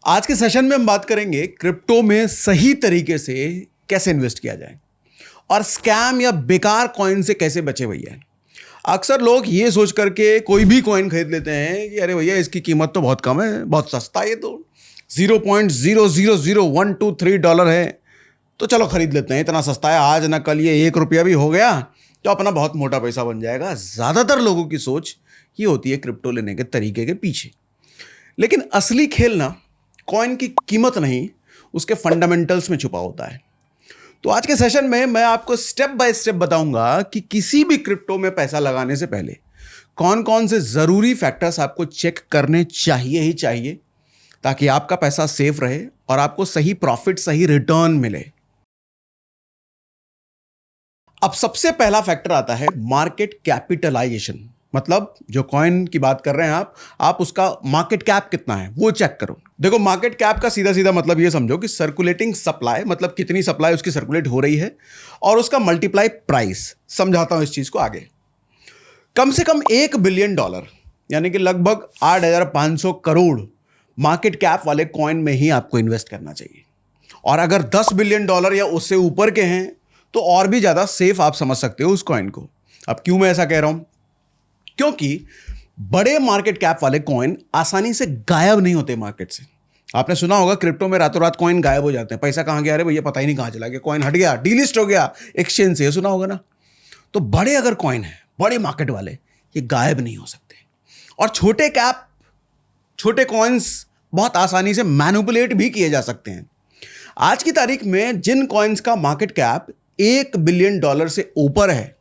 आज के सेशन में हम बात करेंगे क्रिप्टो में सही तरीके से कैसे इन्वेस्ट किया जाए और स्कैम या बेकार कॉइन से कैसे बचे भैया। अक्सर लोग ये सोच करके कोई भी कॉइन खरीद लेते हैं कि अरे भैया इसकी कीमत तो बहुत कम है, बहुत सस्ता है, ये तो $0.000123 है, तो चलो खरीद लेते हैं, इतना सस्ता है, आज ना कल ये ₹1 भी हो गया तो अपना बहुत मोटा पैसा बन जाएगा। ज़्यादातर लोगों की सोच ये होती है क्रिप्टो लेने के तरीके के पीछे। लेकिन असली खेल ना कॉइन की कीमत नहीं, उसके फंडामेंटल्स में छुपा होता है। तो आज के सेशन में मैं आपको स्टेप बाय स्टेप बताऊंगा कि किसी भी क्रिप्टो में पैसा लगाने से पहले कौन कौन से ज़रूरी फैक्टर्स आपको चेक करने चाहिए ही चाहिए, ताकि आपका पैसा सेफ रहे और आपको सही प्रॉफिट, सही रिटर्न मिले। अब सबसे पहला फैक्टर आता है मार्केट कैपिटलाइजेशन, मतलब जो कॉइन की बात कर रहे हैं आप उसका मार्केट कैप कितना है वो चेक करो। देखो, मार्केट कैप का सीधा सीधा मतलब ये समझो कि सर्कुलेटिंग सप्लाई, मतलब कितनी सप्लाई उसकी सर्कुलेट हो रही है, और उसका मल्टीप्लाई प्राइस। समझाता हूं इस चीज को आगे। कम से कम $1 बिलियन यानी कि लगभग 8,500 करोड़ मार्केट कैप वाले कॉइन में ही आपको इन्वेस्ट करना चाहिए। और अगर $10 बिलियन या उससे ऊपर के हैं तो और भी ज्यादा सेफ आप समझ सकते हो उस कॉइन को। अब क्यों मैं ऐसा कह रहा हूं? क्योंकि बड़े मार्केट कैप वाले कॉइन आसानी से गायब नहीं होते मार्केट से। आपने सुना होगा क्रिप्टो में रातों रात कॉइन गायब हो जाते हैं, पैसा कहां गया, अरे भैया पता ही नहीं कहां चला गया, कॉइन हट गया, डीलिस्ट हो गया एक्सचेंज से, सुना होगा ना। तो बड़े अगर कॉइन है, बड़े मार्केट वाले, ये गायब नहीं हो सकते। और छोटे कैप, छोटे कॉइन्स बहुत आसानी से मैनिपुलेट भी किए जा सकते हैं। आज की तारीख में जिन कॉइन्स का मार्केट कैप $1 बिलियन से ऊपर है,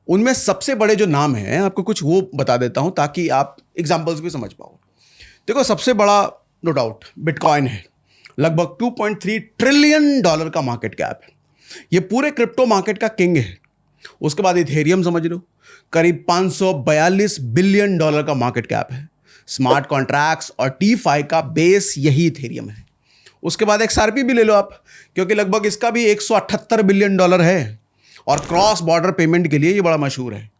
उनमें सबसे बड़े जो नाम हैं, आपको कुछ वो बता देता हूं ताकि आप एग्जांपल्स भी समझ पाओ। देखो, सबसे बड़ा नो डाउट बिटकॉइन है, लगभग $2.3 ट्रिलियन का मार्केट कैप है। ये पूरे क्रिप्टो मार्केट का किंग है। उसके बाद इथेरियम समझ लो, करीब $542 बिलियन का मार्केट कैप है। स्मार्ट कॉन्ट्रैक्ट्स और टीफाई का बेस यही इथेरियम है। उसके बाद XRP भी ले लो आप, क्योंकि लगभग इसका भी $178 बिलियन है और क्रॉस बॉर्डर पेमेंट के लिए ये बड़ा मशहूर है।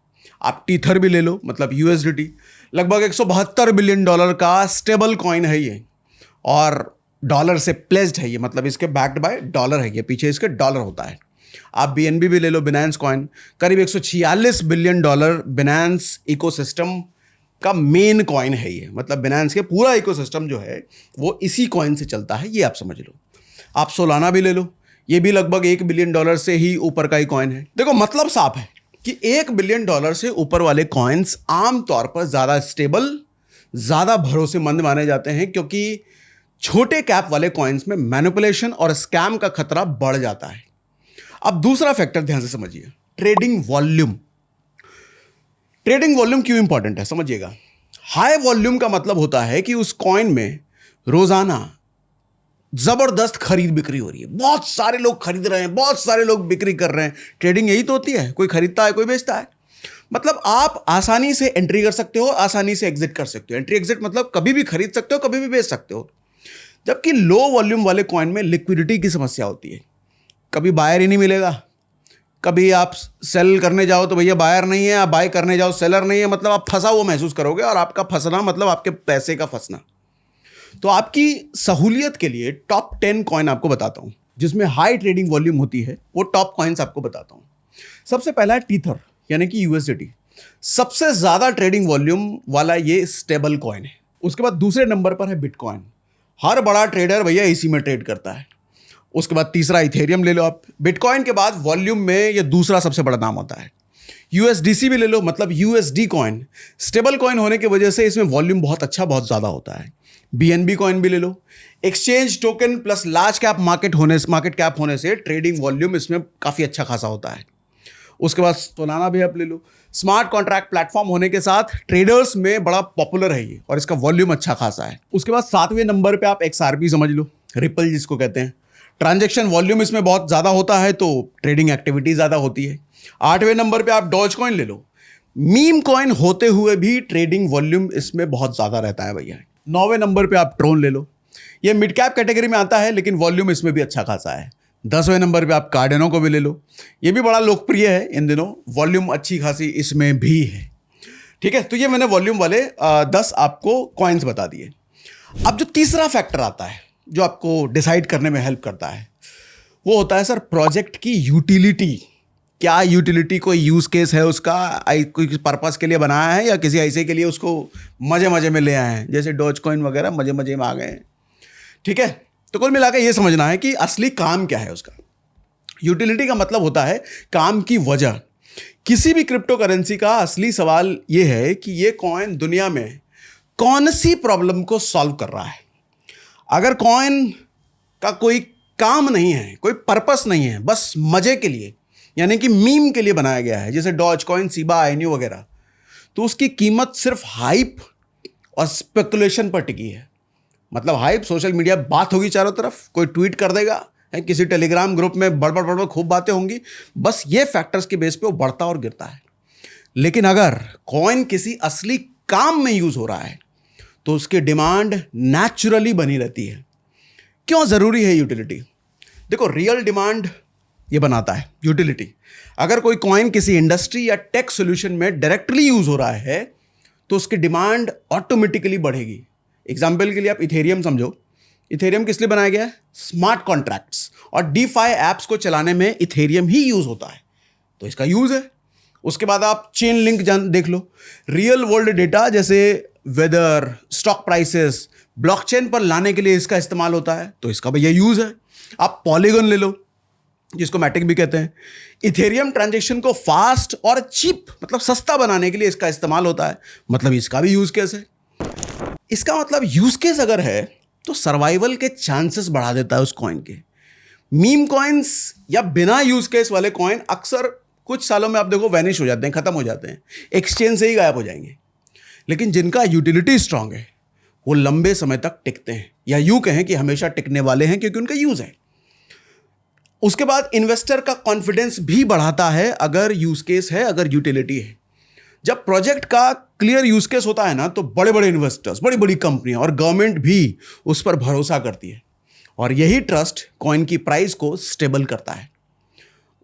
आप टीथर भी ले लो, मतलब USDT, लगभग $172 बिलियन का स्टेबल कॉइन है ये, और डॉलर से प्लेस्ड है ये, मतलब इसके बैक्ड बाय डॉलर है ये, पीछे इसके डॉलर होता है। आप BNB भी ले लो, बिनांस कॉइन, करीब $146 बिलियन बिनांस इकोसिस्टम का मेन कॉइन है ये, मतलब बिनांस के पूरा इकोसिस्टम जो है वो इसी कॉइन से चलता है, ये आप समझ लो। आप सोलाना भी ले लो, ये भी लगभग $1 बिलियन से ही ऊपर का ही कॉइन है। देखो, मतलब साफ है कि $1 बिलियन से ऊपर वाले कॉइन्स आमतौर पर ज़्यादा स्टेबल, ज़्यादा भरोसेमंद माने जाते हैं, क्योंकि छोटे कैप वाले कॉइन्स में मैनिपुलेशन और स्कैम का खतरा बढ़ जाता है। अब दूसरा फैक्टर ध्यान से समझिए, ट्रेडिंग वॉल्यूम। ट्रेडिंग वॉल्यूम क्यों इंपॉर्टेंट है समझिएगा। हाई वॉल्यूम का मतलब होता है कि उस कॉइन में रोजाना जबरदस्त खरीद बिक्री हो रही है, बहुत सारे लोग खरीद रहे हैं, बहुत सारे लोग बिक्री कर रहे हैं। ट्रेडिंग यही तो होती है, कोई खरीदता है, कोई बेचता है। मतलब आप आसानी से एंट्री कर सकते हो, आसानी से एग्जिट कर सकते हो। एंट्री एग्जिट मतलब कभी भी खरीद सकते हो, कभी भी बेच सकते हो। जबकि लो वॉल्यूम वाले कॉइन में लिक्विडिटी की समस्या होती है, कभी बायर ही नहीं मिलेगा, कभी आप सेल करने जाओ तो भैया बायर नहीं है, आप बाय करने जाओ सेलर नहीं है, मतलब आप फंसा हुआ महसूस करोगे, और आपका फंसना मतलब आपके पैसे का फंसना। तो आपकी सहूलियत के लिए टॉप 10 कॉइन आपको बताता हूं जिसमें हाई ट्रेडिंग वॉल्यूम होती है, वो टॉप कॉइन्स आपको बताता हूं। सबसे पहला है टीथर, यानी कि USDT, सबसे ज्यादा ट्रेडिंग वॉल्यूम वाला ये स्टेबल कॉइन है। उसके बाद दूसरे नंबर पर है बिटकॉइन, हर बड़ा ट्रेडर भैया इसी में ट्रेड करता है। उसके बाद तीसरा इथेरियम ले लो आप। बिटकॉइन के बाद वॉल्यूम में ये दूसरा सबसे बड़ा नाम होता है। USDC भी ले लो, मतलब USD कॉइन, स्टेबल कॉइन होने की वजह से इसमें वॉल्यूम बहुत अच्छा, बहुत ज़्यादा होता है। BNB कॉइन भी ले लो, exchange token plus large cap market cap होने से ट्रेडिंग वॉल्यूम इसमें काफ़ी अच्छा खासा होता है। उसके बाद सोलाना भी आप ले लो, स्मार्ट कॉन्ट्रैक्ट प्लेटफॉर्म होने के साथ ट्रेडर्स में बड़ा पॉपुलर है ये, और इसका वॉल्यूम अच्छा खासा है। उसके बाद 7वें नंबर पे आप XRP समझ लो, रिपल जिसको कहते हैं। ट्रांजैक्शन वॉल्यूम इसमें बहुत ज़्यादा होता है, तो ट्रेडिंग एक्टिविटी ज़्यादा होती है। 8वें नंबर पे आप डॉज कॉइन ले लो, मीम कॉइन होते हुए भी ट्रेडिंग वॉल्यूम इसमें बहुत ज़्यादा रहता है भैया। 9वें नंबर पे आप ट्रोन ले लो, ये मिड कैप कैटेगरी में आता है, लेकिन वॉल्यूम इसमें भी अच्छा खासा है। 10वें नंबर पे आप कार्डेनो को भी ले लो, ये भी बड़ा लोकप्रिय है इन दिनों, वॉल्यूम अच्छी खासी इसमें भी है। ठीक है, तो ये मैंने वॉल्यूम वाले 10 आपको कॉइन्स बता दिए। अब जो तीसरा फैक्टर आता है जो आपको डिसाइड करने में हेल्प करता है वो होता है सर प्रोजेक्ट की यूटिलिटी। क्या यूटिलिटी, कोई यूज केस है उसका, कोई पर्पस के लिए बनाया है या किसी ऐसे के लिए उसको मजे मजे में ले आए हैं, जैसे डॉज कॉइन वगैरह मजे मजे में आ गए हैं। ठीक है, तो कुल मिलाकर ये समझना है कि असली काम क्या है उसका। यूटिलिटी का मतलब होता है काम की वजह। किसी भी क्रिप्टो करेंसी का असली सवाल ये है कि ये कॉइन दुनिया में कौन सी प्रॉब्लम को सॉल्व कर रहा है। अगर कॉइन का कोई काम नहीं है, कोई पर्पस नहीं है, बस मजे के लिए यानी कि मीम के लिए बनाया गया है, जैसे डॉज कॉइन, सीबा, आईन्यू वगैरह, तो उसकी कीमत सिर्फ हाइप और स्पेकुलेशन पर टिकी है। मतलब हाइप, सोशल मीडिया बात होगी चारों तरफ, कोई ट्वीट कर देगा, किसी टेलीग्राम ग्रुप में बड़ खूब बातें होंगी, बस ये फैक्टर्स के बेस पे वो बढ़ता और गिरता है। लेकिन अगर कॉइन किसी असली काम में यूज हो रहा है तो उसकी डिमांड नेचुरली बनी रहती है। क्यों जरूरी है यूटिलिटी? देखो, रियल डिमांड ये बनाता है यूटिलिटी। अगर कोई कॉइन किसी इंडस्ट्री या टेक सॉल्यूशन में डायरेक्टली यूज हो रहा है तो उसकी डिमांड ऑटोमेटिकली बढ़ेगी। एग्जाम्पल के लिए आप इथेरियम समझो। इथेरियम किस लिए बनाया गया है? स्मार्ट कॉन्ट्रैक्ट्स और डीफाई एप्स को चलाने में इथेरियम ही यूज होता है, तो इसका यूज है। उसके बाद आप चेन लिंक देख लो, रियल वर्ल्ड डेटा जैसे वेदर, स्टॉक प्राइसेस, ब्लॉकचेन पर लाने के लिए इसका इस्तेमाल होता है, तो इसका भैया यूज है। आप पॉलीगन ले लो, जिसको मैटिक भी कहते हैं। इथेरियम ट्रांजैक्शन को फास्ट और चीप, मतलब सस्ता बनाने के लिए इसका इस्तेमाल होता है, मतलब इसका भी यूज केस है। इसका मतलब यूज केस अगर है तो सर्वाइवल के चांसेस बढ़ा देता है उस कॉइन के। मीम कॉइन्स या बिना यूज केस वाले कॉइन अक्सर कुछ सालों में आप देखो वैनिश हो जाते हैं, खत्म हो जाते हैं, एक्सचेंज से ही गायब हो जाएंगे। लेकिन जिनका यूटिलिटी स्ट्रांग है वो लंबे समय तक टिकते हैं, या यूं कहें कि हमेशा टिकने वाले हैं, क्योंकि उनका यूज है। उसके बाद इन्वेस्टर का कॉन्फिडेंस भी बढ़ाता है अगर यूज केस है, अगर यूटिलिटी है। जब प्रोजेक्ट का क्लियर यूज केस होता है ना, तो बड़े बड़े इन्वेस्टर्स, बड़ी बड़ी कंपनियां और गवर्नमेंट भी उस पर भरोसा करती है, और यही ट्रस्ट कॉइन की प्राइस को स्टेबल करता है।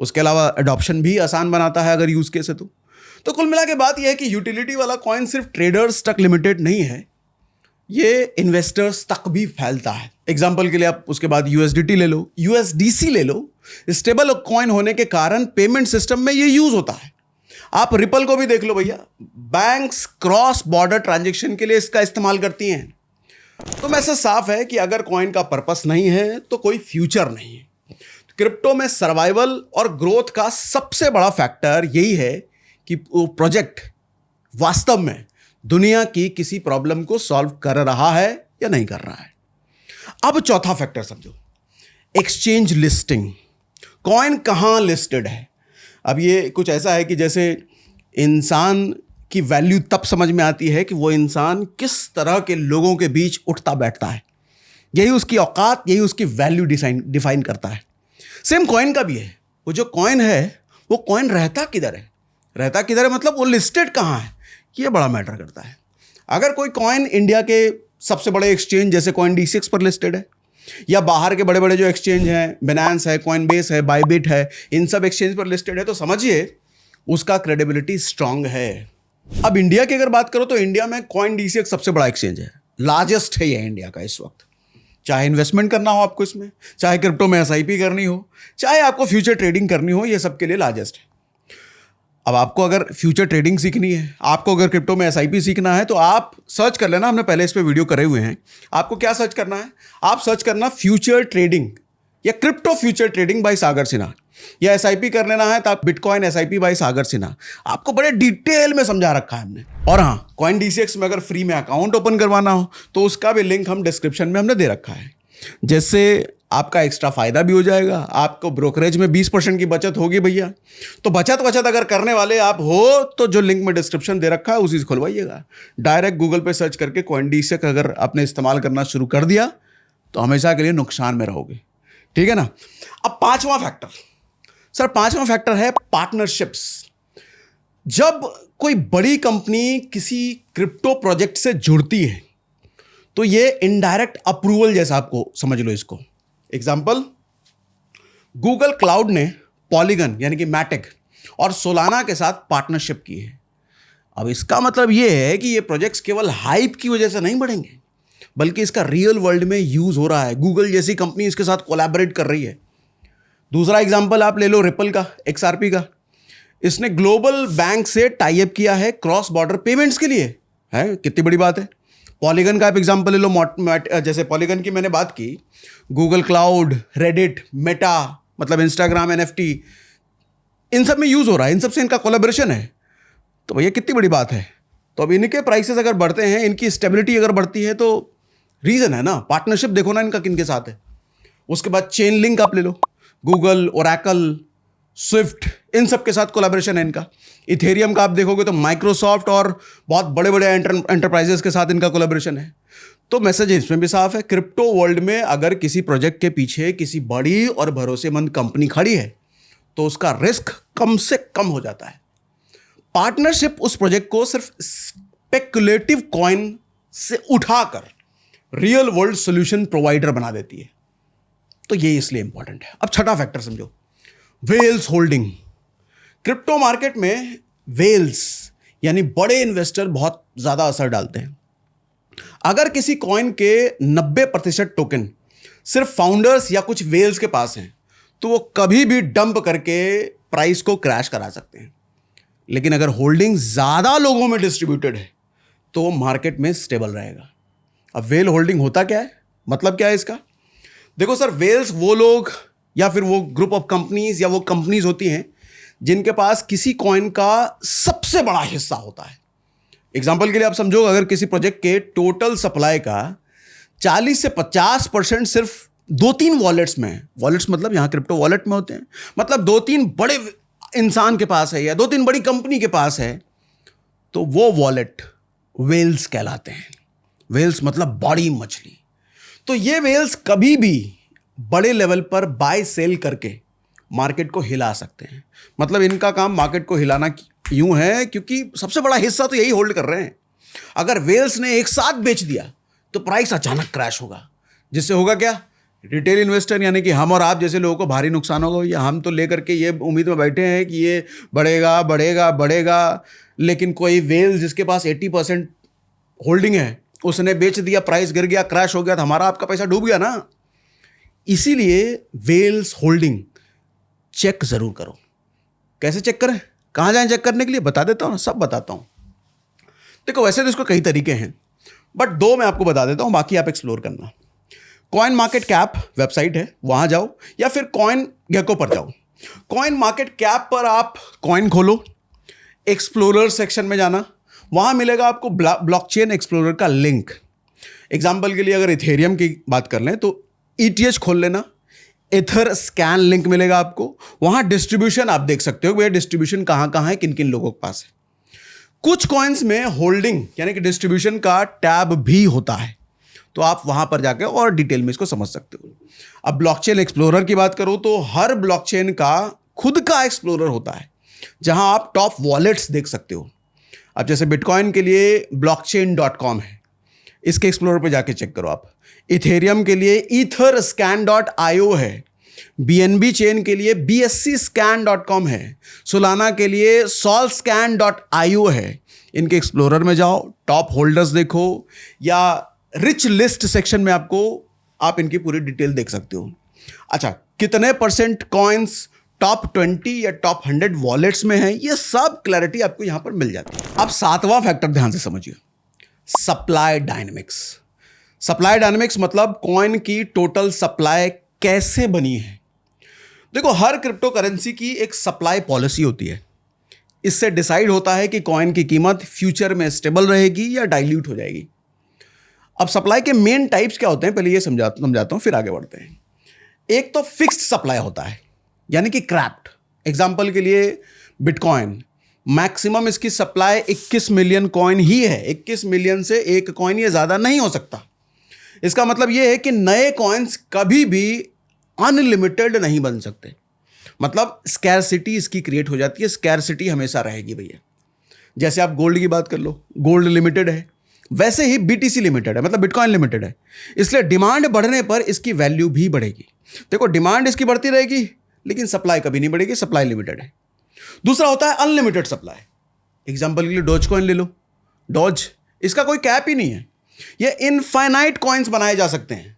उसके अलावा अडॉप्शन भी आसान बनाता है अगर यूज केस है तो कुल मिला के बात यह है कि यूटिलिटी वाला कॉइन सिर्फ ट्रेडर्स तक लिमिटेड नहीं है, ये इन्वेस्टर्स तक भी फैलता है। एग्जाम्पल के लिए आप उसके बाद यूएसडीटी ले लो, यूएसडीसी ले लो। स्टेबल कॉइन होने के कारण पेमेंट सिस्टम में ये यूज होता है। आप रिपल को भी देख लो भैया, बैंक्स क्रॉस बॉर्डर ट्रांजैक्शन के लिए इसका इस्तेमाल करती हैं। तो मैसेज साफ है कि अगर कॉइन का पर्पस नहीं है तो कोई फ्यूचर नहीं है। क्रिप्टो में सर्वाइवल और ग्रोथ का सबसे बड़ा फैक्टर यही है कि वो प्रोजेक्ट वास्तव में दुनिया की किसी प्रॉब्लम को सॉल्व कर रहा है या नहीं कर रहा है। अब चौथा फैक्टर समझो, एक्सचेंज लिस्टिंग। कॉइन कहां लिस्टेड है? अब ये कुछ ऐसा है कि जैसे इंसान की वैल्यू तब समझ में आती है कि वो इंसान किस तरह के लोगों के बीच उठता बैठता है। यही उसकी औकात, यही उसकी वैल्यू डिफाइन करता है। सेम कॉइन का भी है। वो जो कॉइन है वो कॉइन रहता किधर है? रहता किधर है मतलब वो लिस्टेड कहाँ है, ये बड़ा मैटर करता है। अगर कोई कॉइन इंडिया के सबसे बड़े एक्सचेंज जैसे CoinDCX पर लिस्टेड है, या बाहर के बड़े बड़े जो एक्सचेंज हैं, बिनांस है, कॉइनबेस है, बाइबिट है, इन सब एक्सचेंज पर लिस्टेड है, तो समझिए उसका क्रेडिबिलिटी स्ट्रांग है। अब इंडिया की अगर बात करो तो इंडिया में CoinDCX सबसे बड़ा एक्सचेंज है, लार्जेस्ट है ये इंडिया का इस वक्त। चाहे इन्वेस्टमेंट करना हो आपको इसमें, चाहे क्रिप्टो में SIP करनी हो, चाहे आपको फ्यूचर ट्रेडिंग करनी हो, ये सबके लिए लार्जेस्ट है। अब आपको अगर फ्यूचर ट्रेडिंग सीखनी है, आपको अगर क्रिप्टो में SIP सीखना है, तो आप सर्च कर लेना, हमने पहले इस पे वीडियो करे हुए हैं। आपको क्या सर्च करना है? आप सर्च करना फ्यूचर ट्रेडिंग या क्रिप्टो फ्यूचर ट्रेडिंग बाय सागर सिन्हा, या SIP कर लेना है तो आप बिटकॉइन SIP बाय सागर सिन्हा। आपको बड़े डिटेल में समझा रखा है हमने। और हाँ, CoinDCX में अगर फ्री में अकाउंट ओपन करवाना हो तो उसका भी लिंक हम डिस्क्रिप्शन में हमने दे रखा है, जिससे आपका एक्स्ट्रा फायदा भी हो जाएगा। आपको ब्रोकरेज में 20% की बचत होगी भैया। तो बचत अगर करने वाले आप हो तो जो लिंक में डिस्क्रिप्शन दे रखा है उसी से खुलवाइएगा। डायरेक्ट गूगल पे सर्च करके CoinDCX अगर आपने इस्तेमाल करना शुरू कर दिया तो हमेशा के लिए नुकसान में रहोगे, ठीक है ना। अब पांचवा फैक्टर है पार्टनरशिप्स। जब कोई बड़ी कंपनी किसी क्रिप्टो प्रोजेक्ट से जुड़ती है तो ये इनडायरेक्ट अप्रूवल जैसा आपको समझ लो इसको। एग्जाम्पल, गूगल क्लाउड ने पॉलीगन यानी कि मैटिक और सोलाना के साथ पार्टनरशिप की है। अब इसका मतलब ये है कि ये प्रोजेक्ट्स केवल हाइप की वजह से नहीं बढ़ेंगे, बल्कि इसका रियल वर्ल्ड में यूज हो रहा है। गूगल जैसी कंपनी इसके साथ कोलैबोरेट कर रही है। दूसरा एग्जांपल आप ले लो रिपल का, XRP का। इसने ग्लोबल बैंक से टाई अप किया है क्रॉस बॉर्डर पेमेंट्स के लिए। है कितनी बड़ी बात है। पॉलीगन का आप एग्जांपल ले लो, जैसे पॉलीगन की मैंने बात की, गूगल क्लाउड, रेडिट, मेटा मतलब इंस्टाग्राम, NFT, इन सब में यूज हो रहा है, इन सब से इनका कोलैबोरेशन है। तो भैया कितनी बड़ी बात है। तो अब इनके प्राइसेस अगर बढ़ते हैं, इनकी स्टेबिलिटी अगर बढ़ती है, तो रीजन है ना, पार्टनरशिप देखो ना इनका किनके साथ है। उसके बाद चेन लिंक आप ले लो, गूगल, ओरेकल, स्विफ्ट, इन सब के साथ कोलैबोरेशन है इनका। इथेरियम का आप देखोगे तो माइक्रोसॉफ्ट और बहुत बड़े बड़े एंटरप्राइजेस के साथ इनका कोलैबोरेशन है। तो मैसेज इसमें भी साफ है, क्रिप्टो वर्ल्ड में अगर किसी प्रोजेक्ट के पीछे किसी बड़ी और भरोसेमंद कंपनी खड़ी है तो उसका रिस्क कम से कम हो जाता है। पार्टनरशिप उस प्रोजेक्ट को सिर्फ स्पेकुलेटिव कॉइन से उठाकर रियल वर्ल्ड सॉल्यूशन प्रोवाइडर बना देती है। तो ये इसलिए इंपॉर्टेंट है। अब छठा फैक्टर समझो, वेल्स होल्डिंग। क्रिप्टो मार्केट में वेल्स यानी बड़े इन्वेस्टर बहुत ज्यादा असर डालते हैं। अगर किसी कॉइन के 90% टोकन सिर्फ फाउंडर्स या कुछ वेल्स के पास हैं तो वो कभी भी डंप करके प्राइस को क्रैश करा सकते हैं। लेकिन अगर होल्डिंग ज्यादा लोगों में डिस्ट्रीब्यूटेड है तो वो मार्केट में स्टेबल रहेगा। अब वेल होल्डिंग होता क्या है, मतलब क्या है इसका? देखो सर, वेल्स वो लोग या फिर वो ग्रुप ऑफ कंपनीज या वो कंपनीज होती हैं जिनके पास किसी कॉइन का सबसे बड़ा हिस्सा होता है। एग्जाम्पल के लिए आप समझो, अगर किसी प्रोजेक्ट के टोटल सप्लाई का 40 से 50% सिर्फ 2-3 वॉलेट्स में है, वॉलेट्स मतलब यहां क्रिप्टो वॉलेट में होते हैं, मतलब 2-3 बड़े इंसान के पास है या 2-3 बड़ी कंपनी के पास है, तो वो वॉलेट वेल्स कहलाते हैं। वेल्स मतलब बड़ी मछली। तो ये वेल्स कभी भी बड़े लेवल पर बाय सेल करके मार्केट को हिला सकते हैं। मतलब इनका काम मार्केट को हिलाना यूं है क्योंकि सबसे बड़ा हिस्सा तो यही होल्ड कर रहे हैं। अगर वेल्स ने एक साथ बेच दिया तो प्राइस अचानक क्रैश होगा, जिससे होगा क्या, रिटेल इन्वेस्टर यानी कि हम और आप जैसे लोगों को भारी नुकसान होगा। या हम तो लेकर के ये उम्मीद में बैठे हैं कि ये बढ़ेगा बढ़ेगा बढ़ेगा, लेकिन कोई वेल्स जिसके पास 80% होल्डिंग है उसने बेच दिया, प्राइस गिर गया, क्रैश हो गया, तो हमारा आपका पैसा डूब गया ना। इसीलिए वेल्स होल्डिंग चेक जरूर करो। कैसे चेक करें, कहां जाएं चेक करने के लिए, बता देता हूं, सब बताता हूं। देखो वैसे तो इसको कई तरीके हैं, बट 2 मैं आपको बता देता हूं, बाकी आप एक्सप्लोर करना। कॉइन मार्केट कैप वेबसाइट है, वहां जाओ, या फिर कॉइन गेको पर जाओ। कॉइन मार्केट कैप पर आप कॉइन खोलो, एक्सप्लोरर सेक्शन में जाना, वहां मिलेगा आपको ब्लॉकचेन एक्सप्लोरर का लिंक। एग्जाम्पल के लिए अगर इथेरियम की बात कर लें तो ETH खोल लेना, एथर स्कैन लिंक मिलेगा आपको। वहां डिस्ट्रीब्यूशन आप देख सकते हो, भैया डिस्ट्रीब्यूशन कहां कहां है, किन किन लोगों के पास है। कुछ कॉइन्स में होल्डिंग यानी कि डिस्ट्रीब्यूशन का टैब भी होता है, तो आप वहां पर जाकर और डिटेल में इसको समझ सकते हो। अब ब्लॉकचेन एक्सप्लोरर की बात करो तो हर ब्लॉकचेन का खुद का एक्सप्लोरर होता है जहां आप टॉप वॉलेट्स देख सकते हो। अब जैसे बिटकॉइन के लिए blockchain.com है, इसके एक्सप्लोरर पे जाके चेक करो आप। इथेरियम के लिए etherscan.io है, BNB चेन के लिए bscscan.com है, सोलाना के लिए solscan.io है। इनके एक्सप्लोरर में जाओ, टॉप होल्डर्स देखो, या रिच लिस्ट सेक्शन में आप इनकी पूरी डिटेल देख सकते हो। अच्छा, कितने % कॉइन्स टॉप 20 या टॉप 100 वॉलेट्स में है, ये सब क्लैरिटी आपको यहां पर मिल जाती है। अब 7वां फैक्टर ध्यान से समझिए, सप्लाई डायनेमिक्स। सप्लाई डायनेमिक्स मतलब कॉइन की टोटल सप्लाई कैसे बनी है। देखो हर क्रिप्टो करेंसी की एक सप्लाई पॉलिसी होती है, इससे डिसाइड होता है कि कॉइन की कीमत फ्यूचर में स्टेबल रहेगी या डाइल्यूट हो जाएगी। अब सप्लाई के मेन टाइप्स क्या होते हैं, पहले ये समझाता हूं, फिर आगे बढ़ते हैं। एक तो फिक्स्ड सप्लाई होता है यानी कि क्रैप्ड। एग्जाम्पल के लिए बिटकॉइन, मैक्सिमम इसकी सप्लाई 21 मिलियन कॉइन ही है। 21 मिलियन से एक कॉइन ये ज्यादा नहीं हो सकता। इसका मतलब ये है कि नए कॉइन्स कभी भी अनलिमिटेड नहीं बन सकते, मतलब स्कैरसिटी इसकी क्रिएट हो जाती है। स्कैरसिटी हमेशा रहेगी भैया। जैसे आप गोल्ड की बात कर लो, गोल्ड लिमिटेड है, वैसे ही BTC लिमिटेड है, मतलब बिटकॉइन लिमिटेड है। इसलिए डिमांड बढ़ने पर इसकी वैल्यू भी बढ़ेगी। देखो डिमांड इसकी बढ़ती रहेगी लेकिन सप्लाई कभी नहीं बढ़ेगी, सप्लाई लिमिटेड है। दूसरा होता है अनलिमिटेड सप्लाई। एग्जांपल के लिए डॉज कॉइन ले लो, डॉज, इसका कोई कैप ही नहीं है। ये इनफाइनाइट कॉइन्स बनाए जा सकते हैं।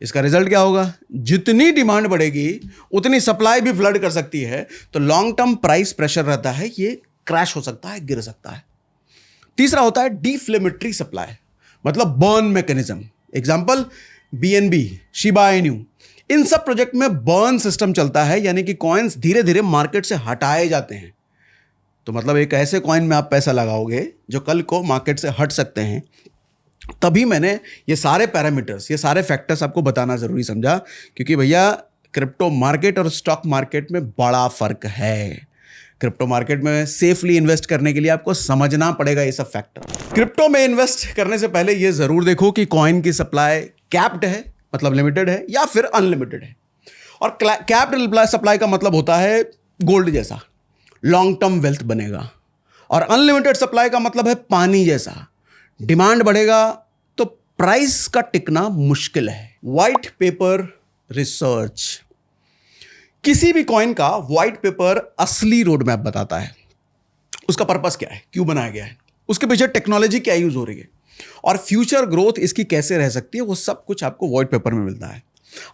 इसका रिजल्ट क्या होगा? जितनी डिमांड बढ़ेगी उतनी सप्लाई भी फ्लड कर सकती है, तो लॉन्ग टर्म प्राइस प्रेशर रहता है, ये क्रैश हो सकता है, गिर सकता है। तीसरा होता है डिफ्लेमेटरी सप्लाई, मतलब burn mechanism. Example BNB, Shiba Inu, इन सब प्रोजेक्ट में बर्न सिस्टम चलता है, यानी कि कॉइन्स धीरे धीरे मार्केट से हटाए जाते हैं। तो मतलब एक ऐसे कॉइन में आप पैसा लगाओगे जो कल को मार्केट से हट सकते हैं। तभी मैंने ये सारे पैरामीटर्स, ये सारे फैक्टर्स आपको बताना ज़रूरी समझा, क्योंकि भैया क्रिप्टो मार्केट और स्टॉक मार्केट में बड़ा फ़र्क है। क्रिप्टो मार्केट में सेफली इन्वेस्ट करने के लिए आपको समझना पड़ेगा ये सब फैक्टर। क्रिप्टो में इन्वेस्ट करने से पहले ये ज़रूर देखो कि कॉइन की सप्लाई कैप्ड है, मतलब लिमिटेड है, या फिर अनलिमिटेड है। और कैप्ड सप्लाई का मतलब होता है गोल्ड जैसा, लॉन्ग टर्म वेल्थ बनेगा। और अनलिमिटेड सप्लाई का मतलब है पानी जैसा, डिमांड बढ़ेगा तो प्राइस का टिकना मुश्किल है। व्हाइट पेपर रिसर्च, किसी भी कॉइन का व्हाइट पेपर असली रोड मैप बताता है। उसका पर्पस क्या है, क्यों बनाया गया है, उसके पीछे टेक्नोलॉजी क्या यूज हो रही है, और फ्यूचर ग्रोथ इसकी कैसे रह सकती है, वो सब कुछ आपको व्हाइट पेपर में मिलता है।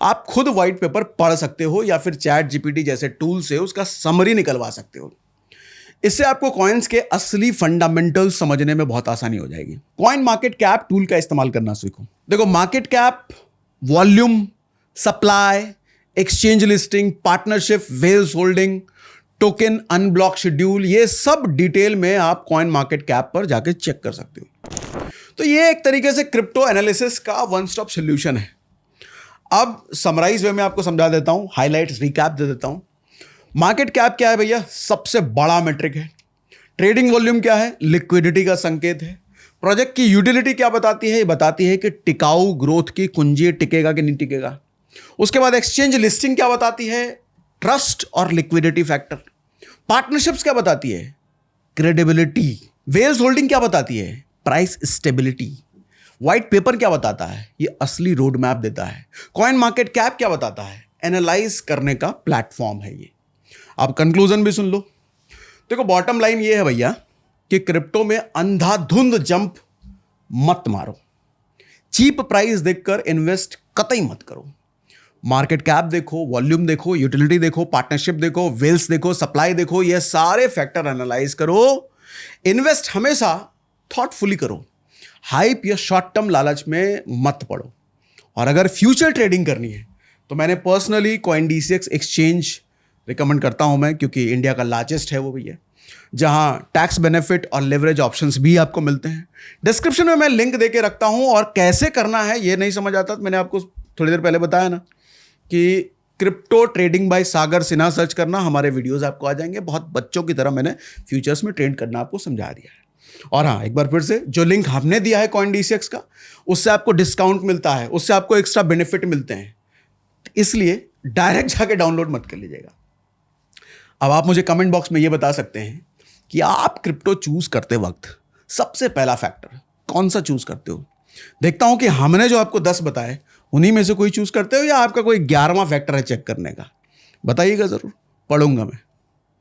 आप खुद व्हाइट पेपर पढ़ सकते हो या फिर ChatGPT जैसे टूल से उसका समरी निकलवा सकते हो। इससे आपको कॉइन्स के असली फंडामेंटल समझने में बहुत आसानी हो जाएगी। कॉइन मार्केट कैप टूल का इस्तेमाल करना सीखो। देखो, market cap, volume, supply, exchange listing, partnership, whales holding, token unblock schedule, ये सब डिटेल में आप कॉइन मार्केट कैप पर जाके चेक कर सकते हो। तो ये एक तरीके से क्रिप्टो एनालिसिस का वन स्टॉप सोल्यूशन है। अब समराइज वे में आपको समझा देता हूं, हाईलाइट्स, रिकैप दे देता हूं। मार्केट कैप क्या है भैया? सबसे बड़ा मेट्रिक है। ट्रेडिंग वॉल्यूम क्या है? लिक्विडिटी का संकेत है। प्रोजेक्ट की यूटिलिटी क्या बताती है? ये बताती है कि टिकाऊ ग्रोथ की कुंजी टिकेगा कि नहीं टिकेगा। उसके बाद एक्सचेंज लिस्टिंग क्या बताती है? ट्रस्ट और लिक्विडिटी फैक्टर। पार्टनरशिप्स क्या बताती है? क्रेडिबिलिटी। वेल्स होल्डिंग क्या बताती है? Price stability. व्हाइट पेपर क्या बताता है? ये असली रोड मैप देता है। कॉइन मार्केट कैप क्या बताता है? एनालाइज करने का प्लेटफॉर्म है ये। आप कंक्लूजन भी सुन लो। देखो, बॉटम लाइन ये है भैया कि क्रिप्टो में अंधाधुंध जंप मत मारो। चीप प्राइस देखकर इन्वेस्ट कतई मत करो। मार्केट कैप देखो, वॉल्यूम देखो, यूटिलिटी देखो, पार्टनरशिप देखो, वेल्स देखो, सप्लाई देखो, ये सारे फैक्टर एनालाइज करो। इन्वेस्ट हमेशा थॉटफुली करो। हाइप या शॉर्ट टर्म लालच में मत पड़ो। और अगर फ्यूचर ट्रेडिंग करनी है तो मैंने पर्सनली CoinDCX एक्सचेंज रिकमेंड करता हूं मैं, क्योंकि इंडिया का लार्जेस्ट है वो भैया, जहां टैक्स बेनिफिट और लेवरेज ऑप्शंस भी आपको मिलते हैं। डिस्क्रिप्शन में मैं लिंक दे के रखता हूं। और कैसे करना है ये नहीं समझ आता तो मैंने आपको थोड़ी देर पहले बताया ना कि क्रिप्टो ट्रेडिंग बाय सागर सिन्हा सर्च करना, हमारे वीडियोस आपको आ जाएंगे। बहुत बच्चों की तरह मैंने फ्यूचर्स में ट्रेड करना आपको समझा दिया है। और हाँ, एक बार फिर से, जो लिंक हमने दिया है CoinDCX का, उससे आपको डिस्काउंट मिलता है, उससे आपको एक्स्ट्रा बेनिफिट मिलते हैं, इसलिए डायरेक्ट जाके डाउनलोड मत कर लीजिएगा। अब आप मुझे कमेंट बॉक्स में ये बता सकते हैं कि आप क्रिप्टो चूज करते वक्त सबसे पहला फैक्टर कौन सा चूज करते हो। देखता हूं कि हमने जो आपको 10 बताए उन्हीं में से कोई चूज करते हो, या आपका कोई 11वां फैक्टर है चेक करने का। बताइएगा जरूर, पढ़ूंगा मैं।